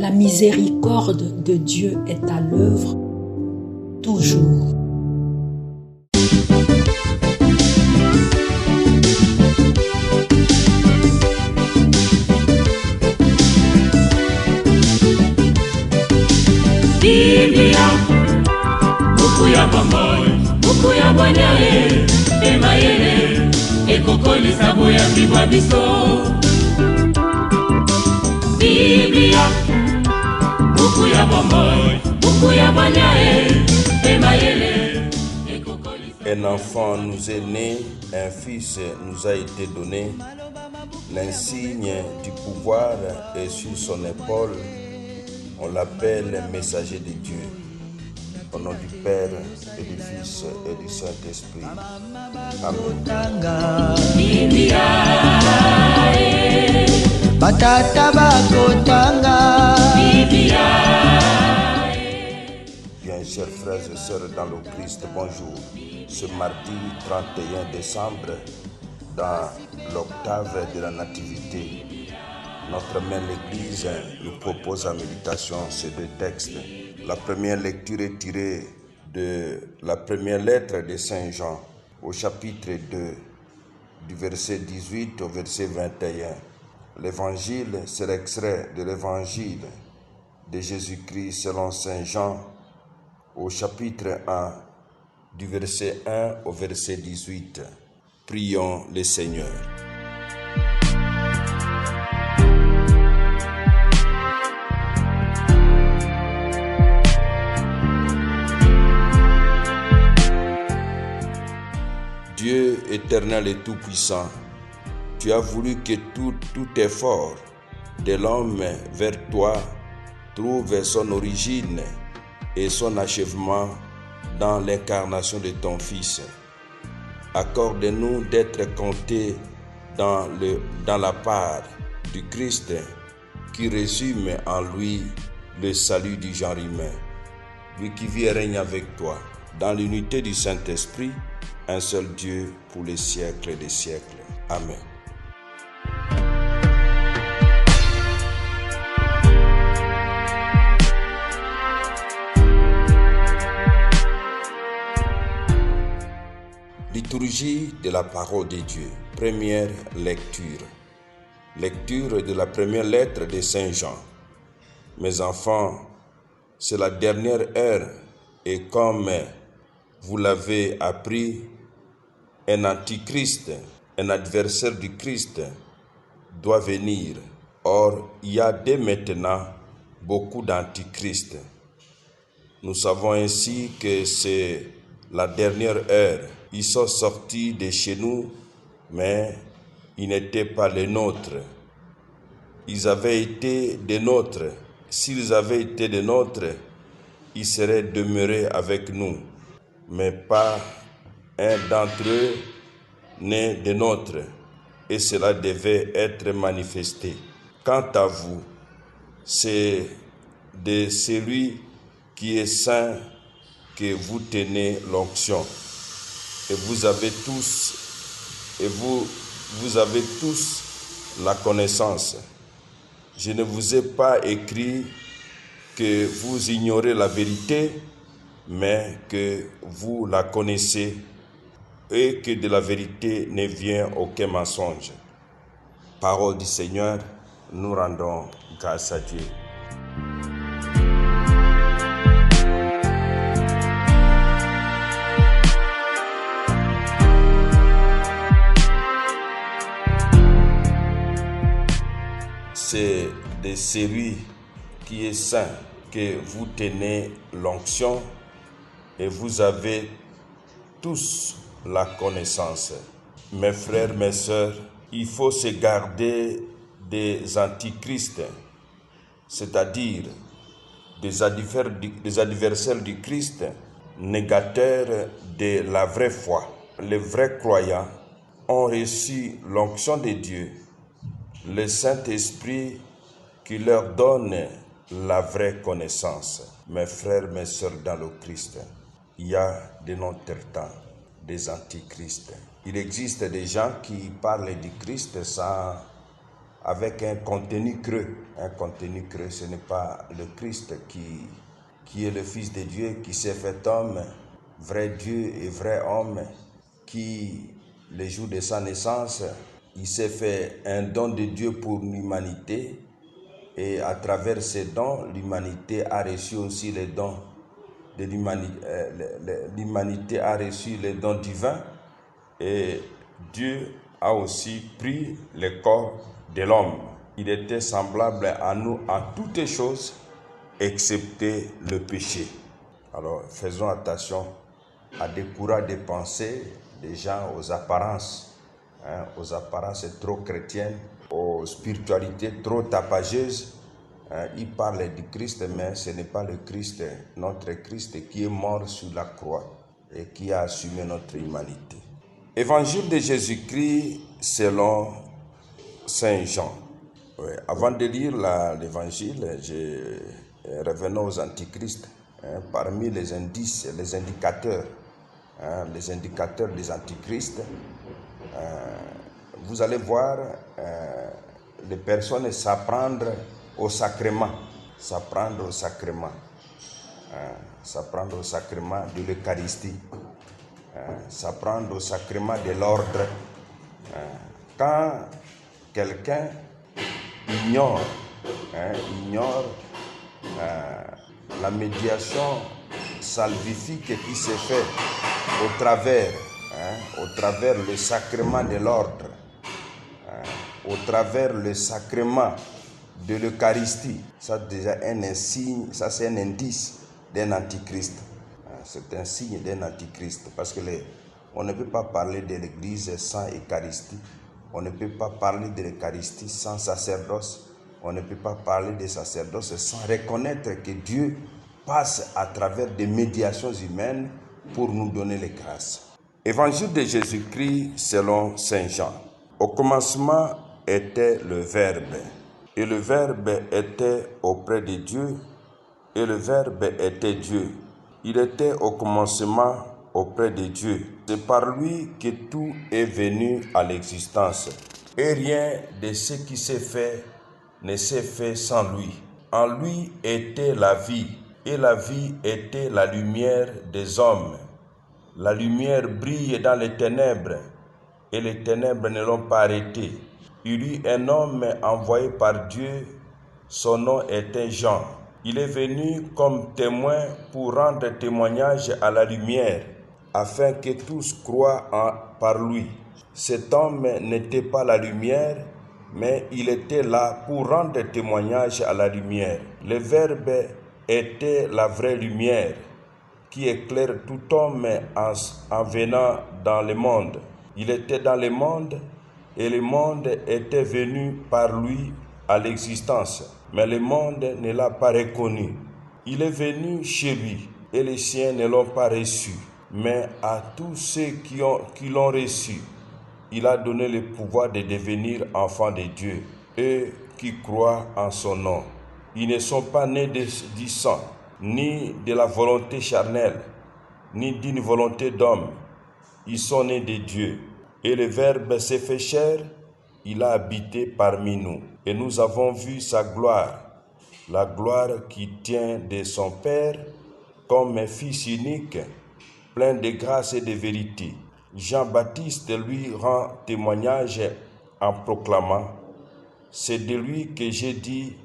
La miséricorde de Dieu est à l'œuvre toujours. Biblia, buku ya bomboy, buku ya bwanyae, emayele, ekokolisa boya bibwa biso. Biblia, buku ya bomboy, buku ya bwanyae, emayele, ekokolisa. Un enfant nous est né, un fils nous a été donné, l'insigne du pouvoir est sur son épaule. On l'appelle messager de Dieu. Au nom du Père et du Fils et du Saint-Esprit. Amen. Bien, chers frères et sœurs dans le Christ, bonjour. Ce mardi 31 décembre, dans l'octave de la Nativité, notre mère l'Église nous propose en méditation ces deux textes. La première lecture est tirée de la première lettre de Saint Jean, au chapitre 2, du verset 18 au verset 21. L'évangile, c'est l'extrait de l'évangile de Jésus-Christ selon Saint Jean, au chapitre 1, du verset 1 au verset 18. Prions le Seigneur. Dieu éternel et tout-puissant, tu as voulu que tout effort de l'homme vers toi trouve son origine et son achèvement dans l'incarnation de ton Fils. Accorde-nous d'être comptés dans la part du Christ qui résume en lui le salut du genre humain. Lui qui vit et règne avec toi dans l'unité du Saint-Esprit, un seul Dieu pour les siècles des siècles. Amen. Liturgie de la parole de Dieu. Première lecture. Lecture de la première lettre de Saint Jean. Mes enfants, c'est la dernière heure et comme vous l'avez appris, un antichrist, un adversaire du Christ, doit venir. Or, il y a dès maintenant beaucoup d'antichrists. Nous savons ainsi que c'est la dernière heure. Ils sont sortis de chez nous, mais ils n'étaient pas les nôtres. Ils avaient été des nôtres. S'ils avaient été des nôtres, ils seraient demeurés avec nous. Mais pas un d'entre eux n'est des nôtres, et cela devait être manifesté. Quant à vous, c'est de celui qui est saint que vous tenez l'onction, et vous avez tous la connaissance. Je ne vous ai pas écrit que vous ignorez la vérité, mais que vous la connaissez et que de la vérité ne vient aucun mensonge. Parole du Seigneur, nous rendons grâce à Dieu. C'est de celui qui est saint que vous tenez l'onction et vous avez tous la connaissance. Mes frères, mes sœurs, il faut se garder des antichrists, c'est-à-dire des adversaires du Christ, négateurs de la vraie foi. Les vrais croyants ont reçu l'onction de Dieu, le Saint-Esprit qui leur donne la vraie connaissance. Mes frères, mes sœurs dans le Christ, il y a de notre temps des antichrists. Il existe des gens qui parlent du Christ sans avec un contenu creux. Un contenu creux, ce n'est pas le Christ qui est le Fils de Dieu, qui s'est fait homme, vrai Dieu et vrai homme, qui, le jour de sa naissance, il s'est fait un don de Dieu pour l'humanité, et à travers ces dons, l'humanité a reçu aussi les dons de l'humanité. L'humanité a reçu les dons divins, et Dieu a aussi pris le corps de l'homme. Il était semblable à nous en toutes choses, excepté le péché. Alors faisons attention à des courants de pensée des gens aux apparences trop chrétiennes, aux spiritualités trop tapageuses. Ils parlent du Christ, mais ce n'est pas le Christ, notre Christ, qui est mort sur la croix et qui a assumé notre humanité. Évangile de Jésus-Christ selon Saint Jean. Oui, avant de lire l'évangile, revenons aux antichrists. Parmi les indices, les indicateurs des antichrists, vous allez voir les personnes s'apprendre au sacrement, s'apprendre au sacrement de l'Eucharistie, s'apprendre au sacrement de l'ordre. Quand quelqu'un ignore la médiation salvifique qui se fait au travers le sacrement de l'ordre, au travers le sacrement de l'Eucharistie, ça déjà un signe, ça c'est un indice d'un antichrist. C'est un signe d'un antichrist parce que on ne peut pas parler de l'Église sans Eucharistie, on ne peut pas parler de l'Eucharistie sans sacerdoce, on ne peut pas parler de sacerdoce sans reconnaître que Dieu passe à travers des médiations humaines pour nous donner les grâces. Évangile de Jésus-Christ selon Saint Jean. Au commencement était le Verbe, et le Verbe était auprès de Dieu, et le Verbe était Dieu. Il était au commencement auprès de Dieu. C'est par lui que tout est venu à l'existence. Et rien de ce qui s'est fait ne s'est fait sans lui. En lui était la vie, et la vie était la lumière des hommes. La lumière brille dans les ténèbres, et les ténèbres ne l'ont pas arrêté. Il y eut un homme envoyé par Dieu, son nom était Jean. Il est venu comme témoin pour rendre témoignage à la lumière, afin que tous croient par lui. Cet homme n'était pas la lumière, mais il était là pour rendre témoignage à la lumière. Le Verbe était la vraie lumière, qui éclaire tout homme en venant dans le monde. Il était dans le monde, et le monde était venu par lui à l'existence, mais le monde ne l'a pas reconnu. Il est venu chez lui, et les siens ne l'ont pas reçu. Mais à tous ceux qui l'ont reçu, il a donné le pouvoir de devenir enfants de Dieu, eux qui croient en son nom. Ils ne sont pas nés du sang, ni de la volonté charnelle, ni d'une volonté d'homme. Ils sont nés de Dieu. Et le Verbe s'est fait chair, il a habité parmi nous. Et nous avons vu sa gloire, la gloire qui tient de son Père comme un Fils unique, plein de grâce et de vérité. Jean-Baptiste lui rend témoignage en proclamant « C'est de lui que j'ai dit,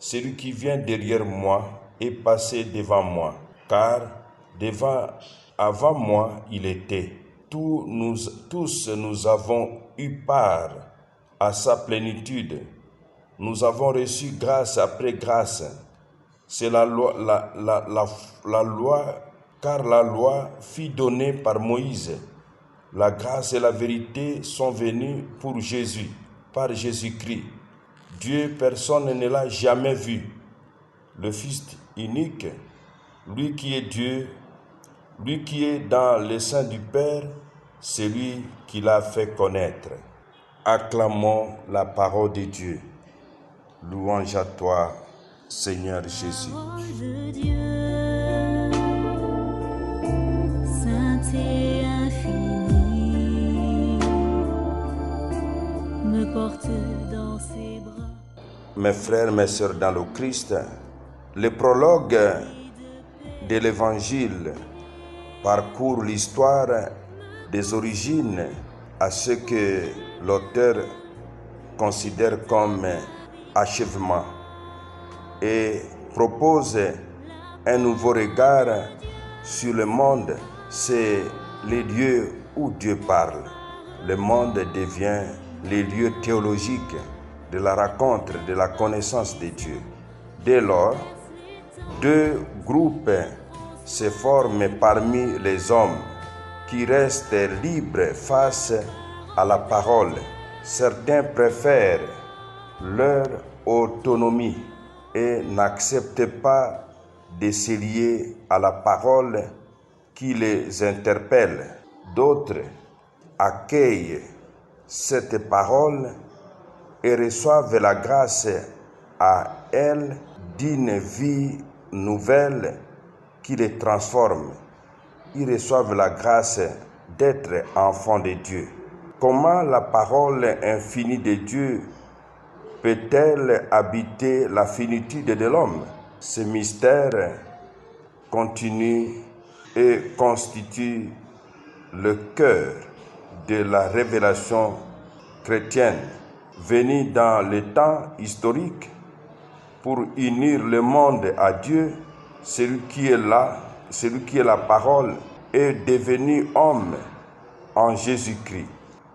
celui qui vient derrière moi est passé devant moi, car avant moi il était. Tous nous avons eu part à sa plénitude. Nous avons reçu grâce après grâce. C'est la loi, car la loi fut donnée par Moïse. La grâce et la vérité sont venues pour Jésus, par Jésus-Christ. Dieu, personne ne l'a jamais vu. Le Fils unique, lui qui est Dieu, lui qui est dans le sein du Père, c'est lui qui l'a fait connaître. Acclamons la parole de Dieu. Louange à toi, Seigneur Jésus. Saint et infini, me porte dans ses bras. Mes frères, mes sœurs dans le Christ, le prologue de l'Évangile parcourt l'histoire des origines à ce que l'auteur considère comme achèvement et propose un nouveau regard sur le monde. C'est les lieux où Dieu parle. Le monde devient les lieux théologiques de la rencontre, de la connaissance de Dieu. Dès lors, deux groupes se forment parmi les hommes qui restent libres face à la parole. Certains préfèrent leur autonomie et n'acceptent pas de se lier à la parole qui les interpelle. D'autres accueillent cette parole et reçoivent la grâce à elle d'une vie nouvelle qui les transforme. Ils reçoivent la grâce d'être enfants de Dieu. Comment la parole infinie de Dieu peut-elle habiter la finitude de l'homme? Ce mystère continue et constitue le cœur de la révélation chrétienne, venue dans le temps historique pour unir le monde à Dieu. Celui qui est là, celui qui est la parole, est devenu homme en Jésus-Christ.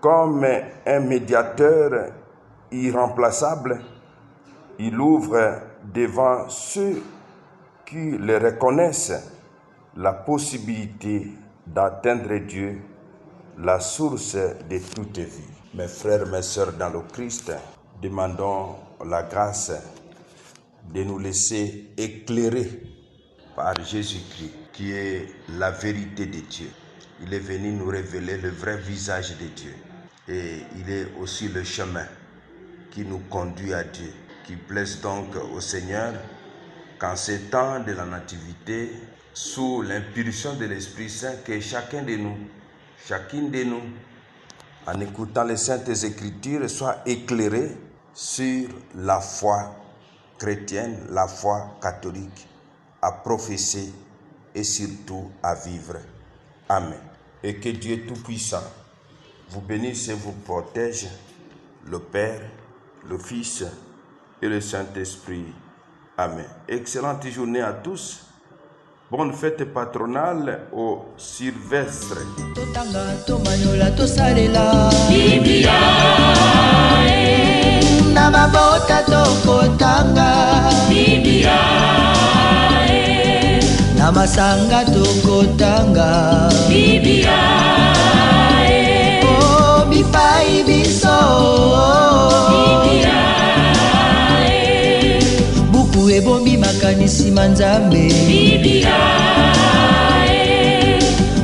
Comme un médiateur irremplaçable, il ouvre devant ceux qui le reconnaissent la possibilité d'atteindre Dieu, la source de toute vie. Mes frères, mes sœurs dans le Christ, demandons la grâce de nous laisser éclairer par Jésus-Christ, qui est la vérité de Dieu. Il est venu nous révéler le vrai visage de Dieu. Et il est aussi le chemin qui nous conduit à Dieu. Qu'il plaise donc au Seigneur qu'en ces temps de la nativité, sous l'impulsion de l'Esprit Saint, que chacune de nous, en écoutant les Saintes Écritures, soit éclairé sur la foi chrétienne, la foi catholique, à professer et surtout à vivre. Amen. Et que Dieu Tout-Puissant vous bénisse et vous protège, le Père, le Fils et le Saint-Esprit. Amen. Excellente journée à tous. Bonne fête patronale au Sylvestre. Totanga tomanyola tosalela Biblia na mabota tokotanga Biblia na masanga tokotanga Biblia oh bipai biso Biblia buku ebombi makanisi manzambe Biblia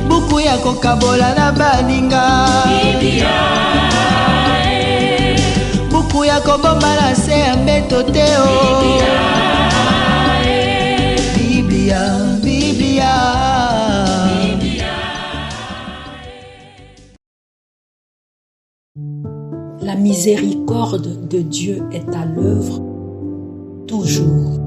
buku ya kokabola na baninga Biblia buku ya kobomba na se ya mbeto te o Biblia, Biblia. La miséricorde de Dieu est à l'œuvre toujours.